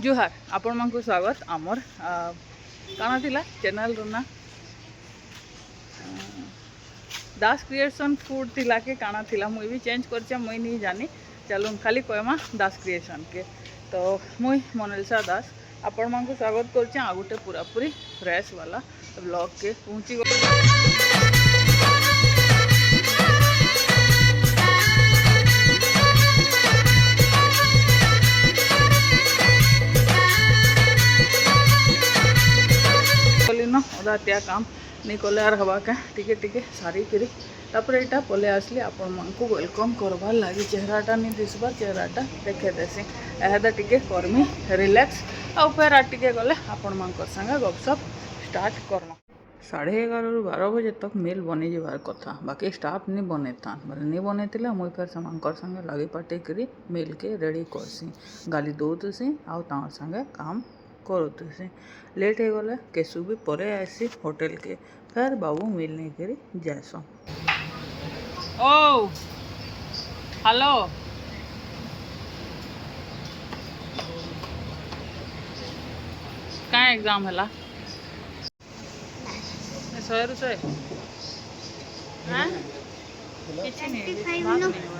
जुहार आपण मानकु स्वागत आमर काना थिला चैनल ना दास क्रिएशन फूड थिला के काना थिला मुई भी चेंज करछे मुई नहीं जानी चलो खाली कहमा दास क्रिएशन के तो मुई मोनालिसा दास आपण मानकु स्वागत करछे आ गुटे पूरा पूरी फ्रेश वाला ब्लॉग के पहुंची अदा त्या काम नहीं कले आर हवा का टिके टिके सारी करी तापर एटा पले आसली आपण मानकु वेलकम करबार लगी चेहराटा नहीं दिसबार चेहराटा देखे देसी एहदा टिके करमी रिलैक्स आ फिर आ टिके गले आपण मानकर संगे गपसप स्टार्ट करना 11:30 ରୁ 12 बजे तक मिल बनी जबार कथा बाकी स्टाफ नहीं बनेता बोले नहीं बनईला मुई फिर से संगे लगी पाटे करी मिल के रेडी करसी गाली दौसी आउ तार संगे काम करुसी लेट हो गले केसु भी परे आसी होटल के फिर बाबू मिल नहीं करी जाएस ओ हेलो क्या एग्जाम है 100 रुपये ट्वेंटी फाइव नो 25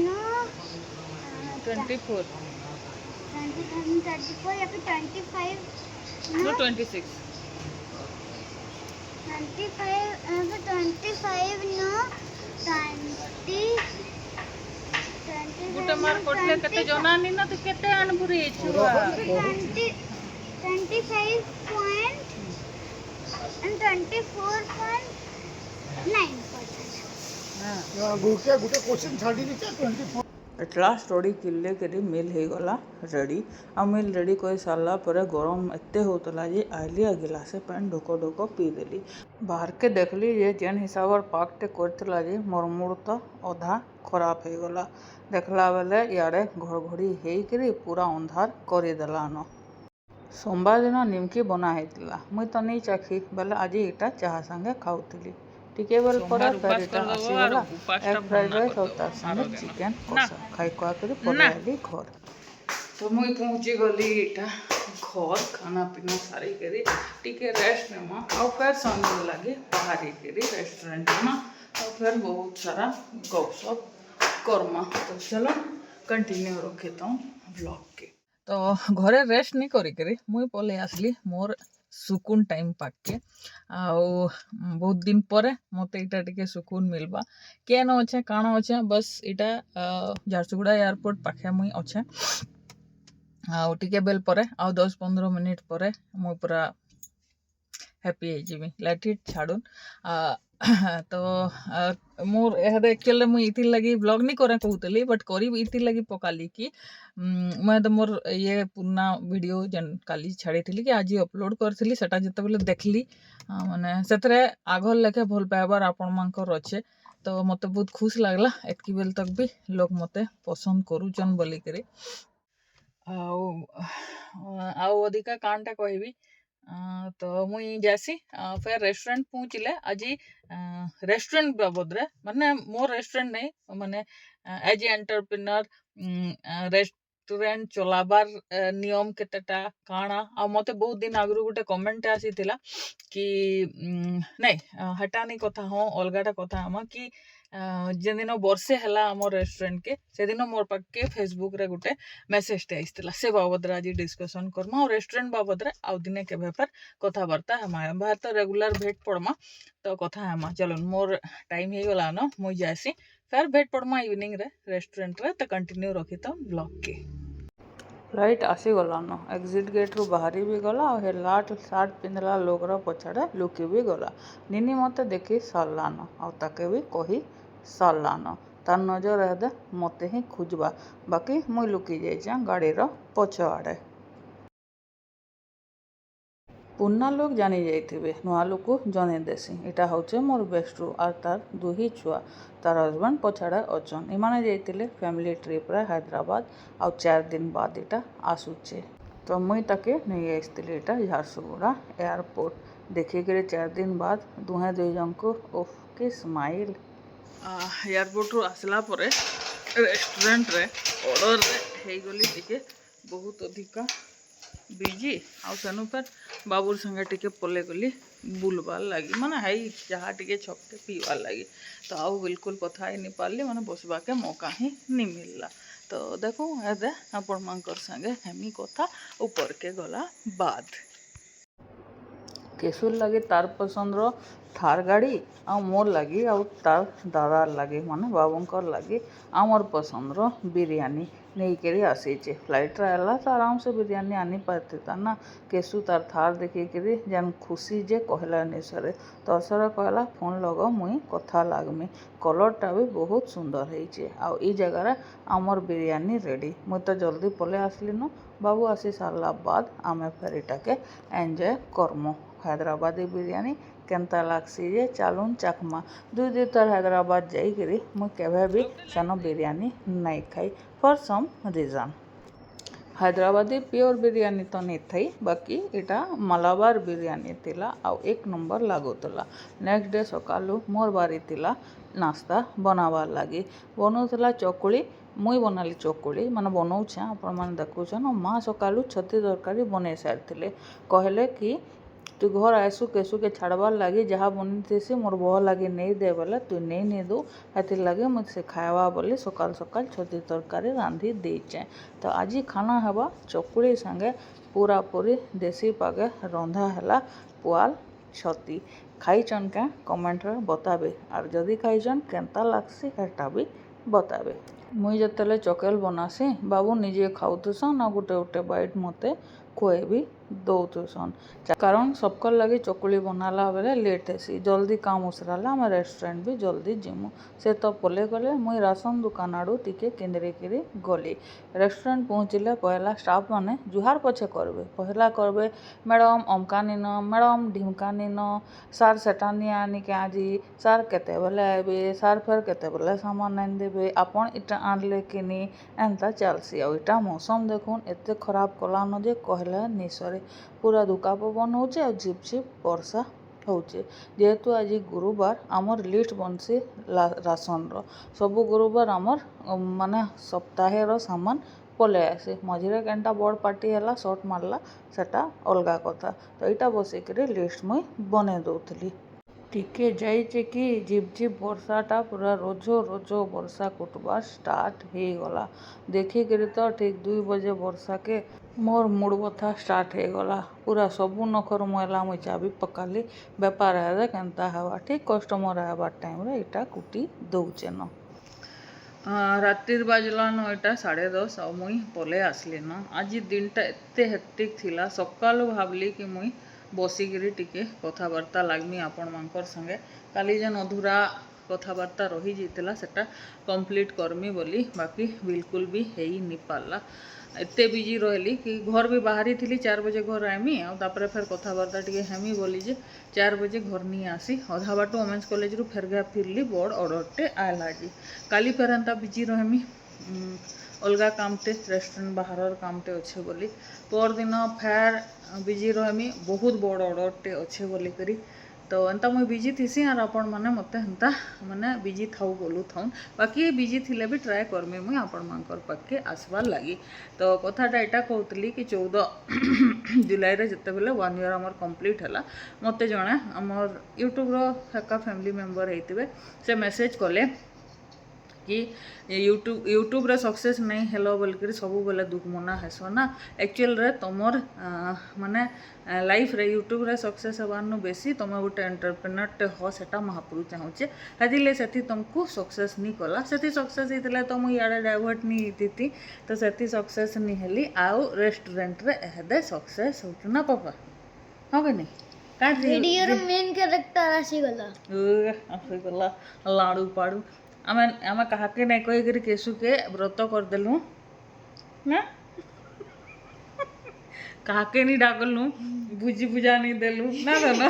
नो 24 24 या फिर 25 नो 26 25 नो 20 गुटे मार कोटले कते जोना नी ना तो केते अनपुरी छुआ 25 point and 24.9%. एटला स्टडी किले करी मिल हो गला रेडी आ मिल रेडी कर सारा पर गरम एते होतला जे आइली आ गिलासे पानी ढोक ढोक पीदेली बाहर के देखली जे जेन हिसाब पाकटे करथिला जे मोर मूड तो अधा खराब हो गला देखला बेले यारे घड़घड़ी होकर पूरा अंधार करदेला न सोमवार दिन निमकी बना होता मुई तो नहीं चाखी बेले आज इटा चाह संगे खाऊली टिके बेल पर फिर इटा आसीगला एग फ्राइड राइस और तार संगे चिकेन कषा खाई खुआ कर पड़ाली घर तो मुई पहुँची गली इटा घर खाना पीना सारी करी टिके रेस्ट नेमा और फिर संगे लगी बाहरी करी रेस्टोरेंट में और फिर बहुत सारा गपशप करमा तो चलो कंटिन्यू रखेता हूँ ब्लॉग के तो घरे रेस्ट नहीं करी करी मुई पले आसली मोर सुकून टाइम पाक के आउ बहुत दिन पर मत इटा टिके सुकून मिलबा केन अच्छे काण अच्छे बस इटा झारसुगुड़ा एयरपोर्ट पाखे मुई अच्छे आउ टिके बेल पर आउ 10-15 मिनिट पर मुई पूरा हैप्पी हो लाइट छाड़ून तो मोर एहदे एक्चुअली मुई इति लगी ब्लॉग नहीं करे कहूतली बट करी इति लगी पकाली कि मैं तो मोर ये पुराना वीडियो जन काली छाड़ी थी कि आज अपलोड करथली सेटा जते बेले देखली माने सेतरे आगल लेके भल पाइबार आपण मानकर अच्छे तो मते बहुत खुश लागला एतकी बेल तक भी लोग मते पसंद करूचन बोली करी आउ अधिका कानटा कहबी तो मुई जासी फिर रेस्टोरेंट पहुँचले आज रेस्टोरेंट बाबद रे माने मोर रेस्टोरेंट नहीं माने एज एंटरप्रेन्योर रेस्टोरेंट चलाबार नियम केतेटा काना आ मते बहुत दिन आगु गोटे कमेंट आसीथिला कि नहीं हटा नहीं कथा हो अलगाटा कथा हम कि जे दिन वर्षे है आम रेस्टोरेंट के से दिन मोर पाके फेसबुक रे गोटे मेसेजटे आईला से बाबद आज डिस्कसन करमा और रेस्टोरेंट बाबद आउ दिने के फेर कथबार्ता हेमा बाहर तो रेगुलर भेट पड़मा तो कथा हेमा चलो मोर टाइम हो गला न मुई जासी फिर भेट पड़मा इवनिंग रे रेस्टोरेंट रे तो कंटिन्यू रखी तो ब्लॉग के लाइट आसीगला न एक्जिट गेट रू बाहरी भी गला और लाट सार्ट पिंधला लोगर पछाड़े लुकी भी गला निनी मते देखी सारला न और ताके भी कही सारला न तार नजर एदे मते ही खोजबा बाकी मुई लुकी जाइछा गाड़ीर पछ आड़े पुन्ना लोग जानी जाइथिबे नुआ लोग को जने देसी इटा होचे मोर बेस्टरू और तार दुही छुआ तार हजबैंड पछाड़े अचन इमाने जाइतिले फैमिली ट्रिप रे हैदराबाद आ 4 दिन बाद इटा आसुचे तो मुई ताके नहीं आसती इटा झारसुगुड़ा एयरपोर्ट देखिक 4 दिन बाद दुहे दुई जन को ओफ के स्माइल एयरपोर्ट रू आसला परे रेस्टोरेंट रे ऑर्डर रे गली टिके बहुत अधिका बिजी आउ सेनु पर बाबूर संगे टिके पले गली बुलबार लगी माने हाई जहाँ टिके छपटे पीवार लगी तो आउ बिल्कुल कथा ही नहीं पारली माने बसवा के मौका ही नहीं मिलला। तो देखो एदे आपण मानकर संगे हेमी कथा ऊपर के गला बाद केशुर लगे तार पसंद रो थार गाड़ी आ मोर लगी आ तार दादार लगे माने बाबूंकर लगे आमर पसंद रो बिरयानी नहीं करी आसीचे फ्लाइट रहला तो आराम से बिरयानी आनी पाते था ना केसु तार थार देखी करी जन खुशी जे कहला निसरे तो सर कहला फोन लगा मुई कथा लागमी कलरटा भी बहुत सुंदर है आ ई जगह आमर बिरयानी रेडी मुई तो जल्दी पले आसली न बाबू आसी सारा बाद आमे फिर इटाके एंजॉय करमो हैदराबादी बिरयानी केनता लागसी जे चालून चखमा दुई थर हैदराबाद जाइकरी मुई केवे भी सेनो बिरयानी नहीं खाई for some reason Hyderabadi pure biryani तो नहीं थी बाकी इटा मलाबार बिरयानी थिला आ एक नंबर लागुला। नेक्स्ट डे सकालू मोर बारी थिला नास्ता बनावार लगी बनूला चकुली मुई बनाली चकुली माने बनाऊे आपण मैंने देखुन माँ सकालू छती तरकारी बन सारी कहले कि तु घर आसू केसु के छाड़बार लगी जहाँ बनी थी मोर बह लगे नहीं दे बोले तु नहीं दू हेतिर लगे मुझे खावा बोली सकाल सकाल छती तरकारी रांधि देचे। तो आज खाना हवा चकुड़ी संगे पूरा पूरी देसी पागे रंधा है पुआल छती खाईचन क्या कमेंट रे बताबे और जदि खाईचन केनता लागसी हेटा भी बताबे। मुई जतले चकेल बनासी बाबू निजे खाऊसन आ गोटे गोटे बाइट मते खुए भी दौसन कारण सबकर लगे चकुली बनाला बेले लेट हेसी जल्दी काम उसराला आम रेस्टोरेंट भी जल्दी जिमु से तो पले गले मुई राशन दुकान आड़ू टिके केन्द्रिकी गली रेस्टोरेंट पहुँचले पहला स्टाफ माने जुहार पछे करबे पहला करबे मैडम अमका निन मैडम ढिमका निन सार सेटा नि आनी के आजी सार केते बेले आबे सार फेर केते बेले सामान आन देबे आपण इटा आनले कि एंता चलसी आ इटा मौसम देखुन एते खराब कलान जे कहले निसरे पूरा दुका पवन हो झिप झिप वर्षा होचे जेहेतु आज गुरुवार आमर लिस्ट बनसी राशन रो सबु गुरुवार आमर माने सप्ताहे रो सामान पले आसे मझे केनटा बड़ पार्टी है सर्ट मारला सेटा अलगा कथा तो यहाँ बसिक लिस्ट मुई बने दौली टिके जाइए कि झिप झिप वर्षाटा पूरा रोजो रोजो वर्षा कुटबार स्टार्ट हो गला देखिक तो ठीक 2 बजे वर्षा के मोर मुड़ बथा स्टार्ट हो गला पूरा सबू नखर मैला मुई चाबी पकाली बेपार है केनता हवा ठीक कस्टमर आबार टाइम रे इटा कुटी दौचे न रातिर बाजलान इटा 10:30 आ मुई पले आसली न आज दिनटा एते हेक्टिक थिला सकालू भावली कि मुई बसिकी टिके कथबार्ता लागमी आपण मानकर संगे काली जेन अधूरा कथबार्ता रही जाता सेटा कंप्लीट करमी बोली बाकी बिल्कुल भी है नहीं पारला एते बिजी रहली कि घर भी बाहरी थी 4 बजे घर आमी आउे फिर कथबार्ता टे हेमी बोली जे 4 बजे घर नहीं आसी अधा बाट वोमेन्स कॉलेज रू फेर गया फिरली बड़ ऑर्डरटे आयला जी काली फेर एंता बिजी रहमी अलगा कामटे रेस्टोरेंट बाहर कामटे अच्छे बोली पर दिन फेर बिजी रहमी बहुत बड़ ऑर्डरटे अच्छे बोली करी तो एंता मुई बिजी थीसी और आपण माने मते हेंता माने बिजी थाउ बोलू थाउन बाकी बिजी थिले भी ट्राए करमी मुई आपण मानकर पाखे आसबार लगी। तो कथाटा एटा कहतली कि 14 जुलाई रे जते बेले 1 ईयर हमर कंप्लीट हला मते जणे हमर यूट्यूब रो एका फैमिली मेंबर हेतिबे से मैसेज कले कि यूट्यूब रे सक्सेस नहीं हेलो बोलकर सब बेले दुख मना हेसो ना एक्चुअल रे तुमर माने लाइफ रे यूट्यूब रे सक्सेस हबार बेसी तुम गोटे एंटरप्रेन्योर हो सेटा महापुरु चाहूचे हेदिले सेठी तुमको सक्सेस नहीं कला सेठी सक्सेस हेतिले तो मुई याडे डाइवर्ट नहीं हेती तो सेठी सक्सेस नहीं हेली आउ रेस्टोरेंट रे एहदे सक्सेस होत ना पापा हो कि नहीं वीडियो रो मेन कैरेक्टर आसीगला लाड़ू पाड़ू आमे आमे कहा के नहीं कही करी केसु के व्रत कर देलु ना कहा के नहीं डाकलु बुझी बुझा नहीं देलु ना ना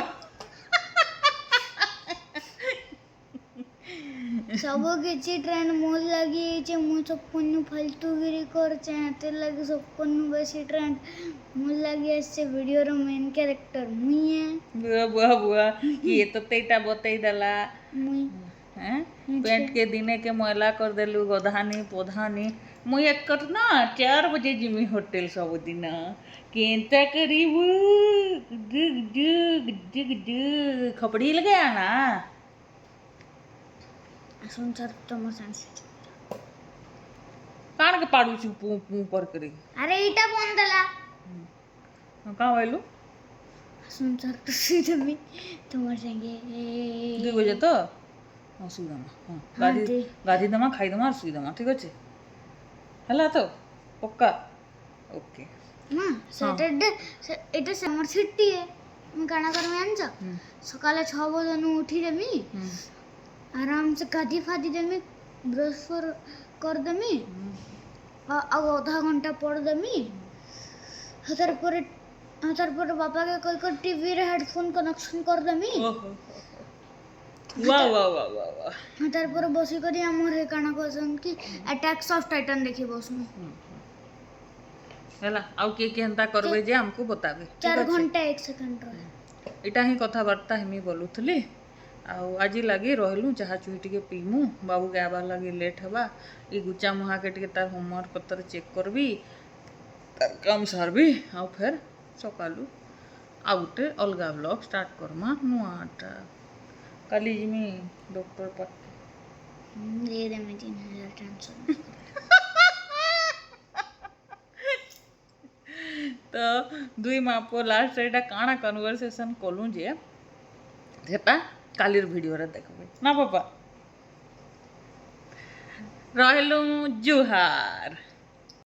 सब किछि ट्रेंड मोल लगी जे मु सबनु फालतूगिरी कर चाहते लगे सबनु बेसी ट्रेंड मोल लगी से वीडियो रो मेन कैरेक्टर मुई है बुआ बुआ बुआ ये तो तेटा बतई दला मुई हैं पेंट के दिने के मैला कर देलु गधानी पोधानी मुई एक कर ना 4 बजे जिमी होटल सब दिन केंता करीबू जुग जुग जुग जुग खपड़ी लगे ना सुन सर तुम सेंस कान के पाड़ू छु पू पू पर करी अरे इटा फोन दला का वाइलु सुन सर तो सीधे में तुम्हारे संगे 2 बजे तो हाँ सुईदमा हाँ गाधी गाधी दमा खाई दमा सुईदमा ठीक अच्छे हला तो पक्का ओके ना सैटरडे এটা समर छुट्टी है मैं काना करमे आनछ सकाले 6 बजे नु उठी देमी आराम से गाधी फादी देमी ब्रश कर देमी अब आधा घंटा पढ़ देमी हतर पर पापा के कल कर टीवी रे हेडफोन कनेक्शन कर देमी वाह वाह वाह वाह वाह हतर पर बसी करी हमर हे काना कहसन कि अटैक्स ऑफ टाइटन देखी बसनु हला आउ के केनता करबे जे हमको बताबे 4 घंटा 1 सेकंड रहे इटा ही कथबार्ता हमी बोलुथली आउ आज लगी रहलु चाहा चुई टिके पीमु बाबू के आबा लगी लेट हबा ई गुच्चा मुहा के टिके तार होमवर्क पत्र चेक करबी तार काम सारबी आउ फिर सकालु आउटे अलगा ब्लॉग स्टार्ट करमा नुआटा काली जिमी डॉक्टर पर दे दे मैं 3000 ट्रांसफर तो दुई मापो लास्ट एटा काना कन्वर्सेशन कलु जे सेटा कालीर वीडियो रे देखबे ना पापा रहलु जुहार।